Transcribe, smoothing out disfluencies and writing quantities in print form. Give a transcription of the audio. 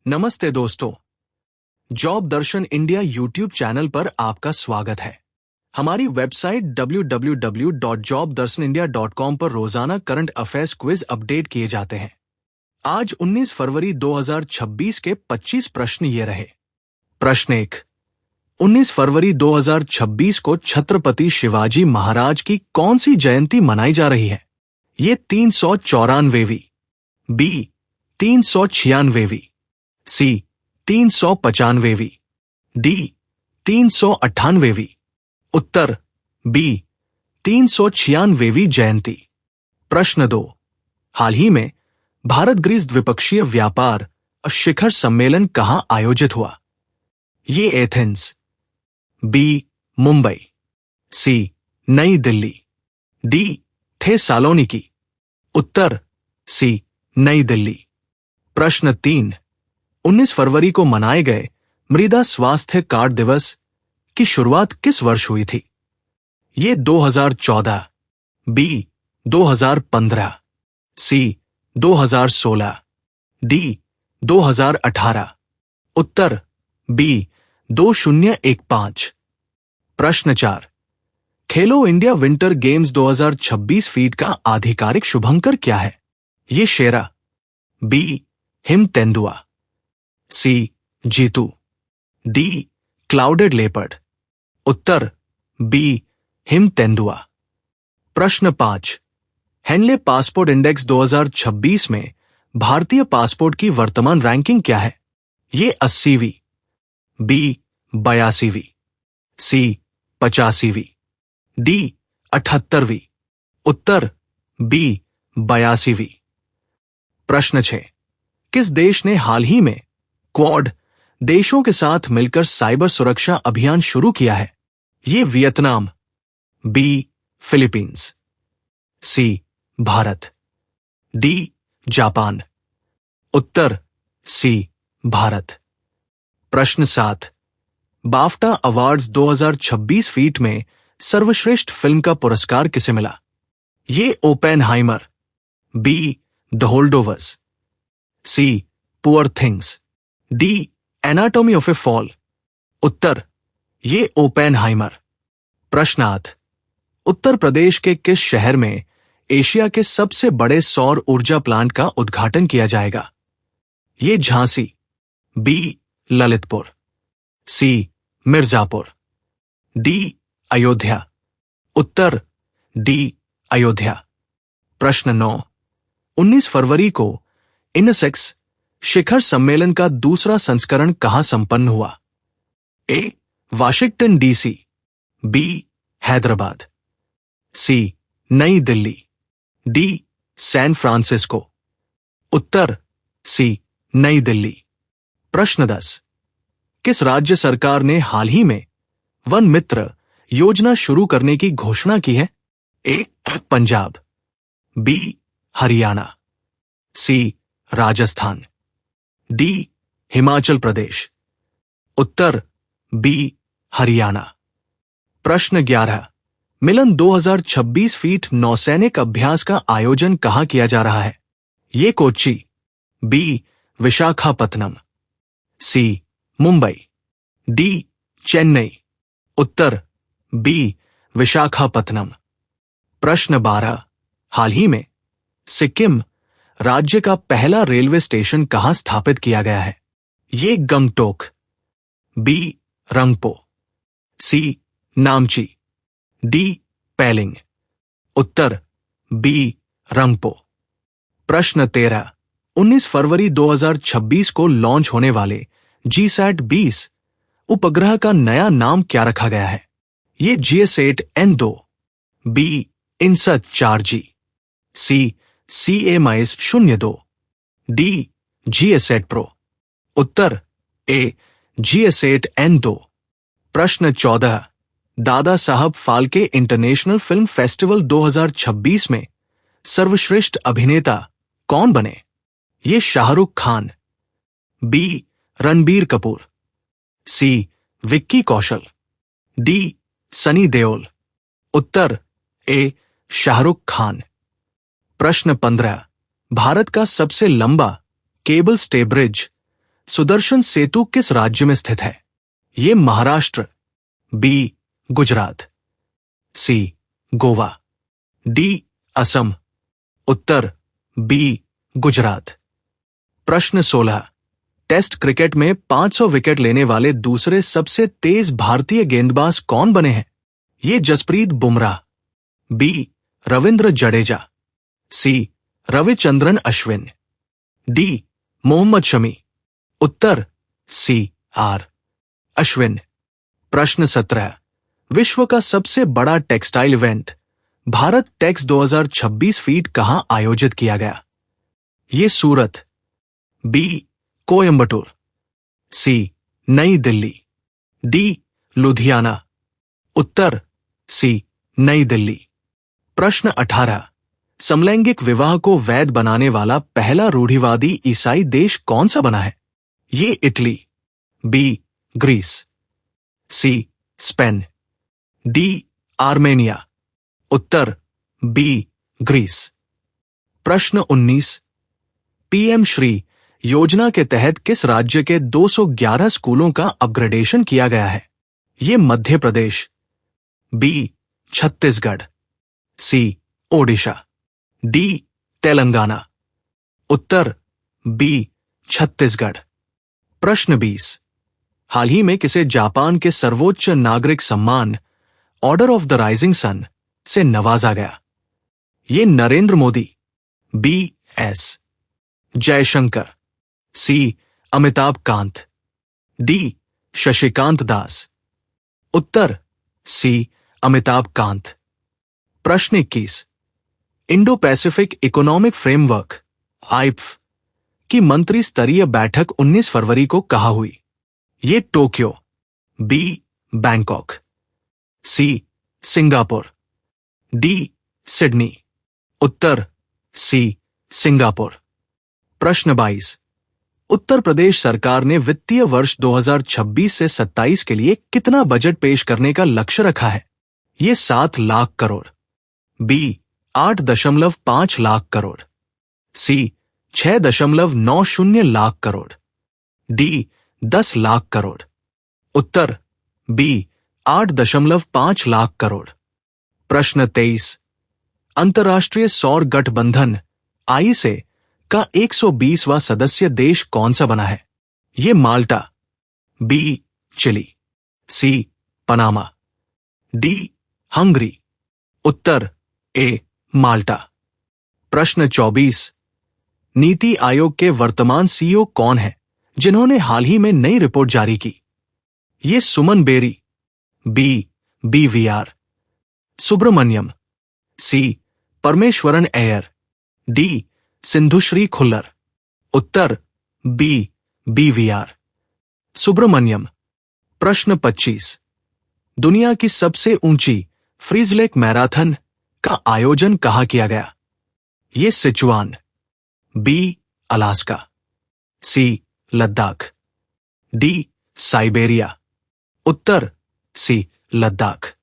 नमस्ते दोस्तों, जॉब दर्शन India YouTube channel पर आपका स्वागत है। हमारी वेबसाइट www.jobdarsanindia.com पर रोजाना करंट अफेयर्स क्विज अपडेट किए जाते हैं। आज 19 फरवरी 2026 के 25 प्रश्न ये रहे। प्रश्न 1। 19 फरवरी 2026 को छत्रपति शिवाजी महाराज की कौन सी जयंती मनाई जा रही है? ये 394वीं, बी 396वीं, सी 395वीं, डी 398वीं। उत्तर बी 396वीं जयंती। प्रश्न 2। हाल ही में भारत ग्रीस द्विपक्षीय व्यापार शिखर सम्मेलन कहां आयोजित हुआ? ये एथेंस, बी मुंबई, सी नई दिल्ली, डी थेसालोनिकी। उत्तर सी नई दिल्ली। प्रश्न 3। 19 फरवरी को मनाए गए मृदा स्वास्थ्य कार्ड दिवस की शुरुआत किस वर्ष हुई थी? ये 2014, बी 2015, सी 2016, डी 2018। उत्तर बी 2015। प्रश्न 4। खेलो इंडिया विंटर गेम्स 2026 फीट का आधिकारिक शुभंकर क्या है? ये शेरा, बी हिम तेंदुआ, C Jeetu, D clouded leopard. उत्तर बी हिम तेंदुआ। प्रश्न 5। हेनले पासपोर्ट इंडेक्स 2026 में भारतीय पासपोर्ट की वर्तमान रैंकिंग क्या है? ये 80वीं, बी 82वीं, सी 85वीं, डी 78वीं। उत्तर बी 82वीं। प्रश्न 6। किस देश ने हाल ही में क्वाड देशों के साथ मिलकर साइबर सुरक्षा अभियान शुरू किया है? ये वियतनाम, बी फिलीपींस, सी भारत, डी जापान। उत्तर सी भारत। प्रश्न 7। बाफ्टा अवार्ड्स 2026 फीट में सर्वश्रेष्ठ फिल्म का पुरस्कार किसे मिला? A Oppenheimer, B the Holdovers, C Poor Things, D Anatomy of a Fall. उत्तर ये ओपेनहाइमर। प्रश्न 8। उत्तर प्रदेश के किस शहर में एशिया के सबसे बड़े सौर ऊर्जा प्लांट का उद्घाटन किया जाएगा? ये झांसी, बी ललितपुर, सी मिर्जापुर, डी अयोध्या। उत्तर डी अयोध्या। प्रश्न 9। 19 फरवरी को इनसेक्स शिखर सम्मेलन का दूसरा संस्करण कहां संपन्न हुआ? ए वाशिंगटन डीसी, बी हैदराबाद, सी नई दिल्ली, डी सैन फ्रांसिस्को। उत्तर सी नई दिल्ली। प्रश्न 10। किस राज्य सरकार ने हाल ही में वन मित्र योजना शुरू करने की घोषणा की है? ए पंजाब, बी हरियाणा, सी राजस्थान, डी हिमाचल प्रदेश। उत्तर बी हरियाणा। प्रश्न 11। मिलन 2026 फीट नौसैनिक अभ्यास का आयोजन कहां किया जा रहा है? ये कोच्चि, बी विशाखापत्तनम, सी मुंबई, डी चेन्नई। उत्तर बी विशाखापत्तनम। प्रश्न 12। हाल ही में सिक्किम राज्य का पहला रेलवे स्टेशन कहां स्थापित किया गया है? ये गंगटोक, बी रंगपो, सी नामची, डी पैलिंग। उत्तर बी रंगपो। प्रश्न 13। 19 फरवरी 2026 को लॉन्च होने वाले जीसैट 20 उपग्रह का नया नाम क्या रखा गया है? ये GS8N2, बी इनसत 4G, सी CA-02, डी GS8 Pro। उत्तर ए GS8N2। प्रश्न 14। Dada Saheb Phalke international film festival 2026 में सर्वश्रेष्ठ अभिनेता कौन बने? ये शाहरुख खान, बी रणबीर कपूर, सी विक्की कौशल, डी सनी देओल। उत्तर ए शाहरुख खान। प्रश्न 15। भारत का सबसे लंबा केबल स्टे ब्रिज सुदर्शन सेतु किस राज्य में स्थित है? ये महाराष्ट्र, बी गुजरात, सी गोवा, डी असम। उत्तर बी गुजरात। प्रश्न 16। टेस्ट क्रिकेट में 500 विकेट लेने वाले दूसरे सबसे तेज भारतीय गेंदबाज कौन बने हैं? A Jasprit Bumrah, B Ravindra Jadeja, C Ravichandran Ashwin, D Mohammed Shami. उत्तर सी आर अश्विन। प्रश्न 17। विश्व का सबसे बड़ा टेक्सटाइल इवेंट भारत टेक्स 2026 फीट कहां आयोजित किया गया? ये सूरत, बी कोयंबटूर, सी नई दिल्ली, डी लुधियाना। उत्तर सी नई दिल्ली। प्रश्न 18। समलैंगिक विवाह को वैध बनाने वाला पहला रूढ़िवादी ईसाई देश कौन सा बना है? A Italy, B Greece, C Spain, D Armenia. उत्तर बी ग्रीस। प्रश्न 19। पीएम श्री योजना के तहत किस राज्य के 211 स्कूलों का अपग्रेडेशन किया गया है? ये मध्य प्रदेश, बी छत्तीसगढ़, सी ओडिशा, डी तेलंगाना। उत्तर बी छत्तीसगढ़। प्रश्न 20। हाल ही में किसे जापान के सर्वोच्च नागरिक सम्मान order of the rising sun से नवाजा गया? A Narendra Modi, B S Jaishankar, C Amitabh Kant, D Shashikant Das. उत्तर सी अमिताभ कांत। प्रश्न 21। Indo Pacific economic framework IPF की मंत्री स्तरीय बैठक 19 फरवरी को कहाँ हुई? A Tokyo, B Bangkok, C Singapore, D Sydney. उत्तर सी सिंगापुर। प्रश्न 22। उत्तर प्रदेश सरकार ने वित्तीय वर्ष 2026 से 27 के लिए कितना बजट पेश करने का लक्ष्य रखा है? ये 7 लाख करोड़, बी 8.5 लाख करोड़, सी 6.90 लाख करोड़, डी 10 लाख करोड़। उत्तर बी 8.5 लाख करोड़। प्रश्न 23। अंतर्राष्ट्रीय सौर गठबंधन आईएसए का 120वां सदस्य देश कौन सा बना है? ये माल्टा, बी चिली, सी पनामा, डी हंगरी। उत्तर ए माल्टा। प्रश्न 24। नीति आयोग के वर्तमान सीईओ कौन है जिन्होंने हाल ही में नई रिपोर्ट जारी की? ये सुमन बेरी, बी बीवीआर सुब्रमण्यम, सी परमेश्वरन अय्यर, डी सिंधुश्री खुल्लर। उत्तर बी बीवीआर सुब्रमण्यम। प्रश्न 25। दुनिया की सबसे ऊंची फ्रीज लेक मैराथन का आयोजन कहां किया गया? ये सिचुआन, बी अलास्का, सी लद्दाख, डी साइबेरिया। उत्तर सी लद्दाख।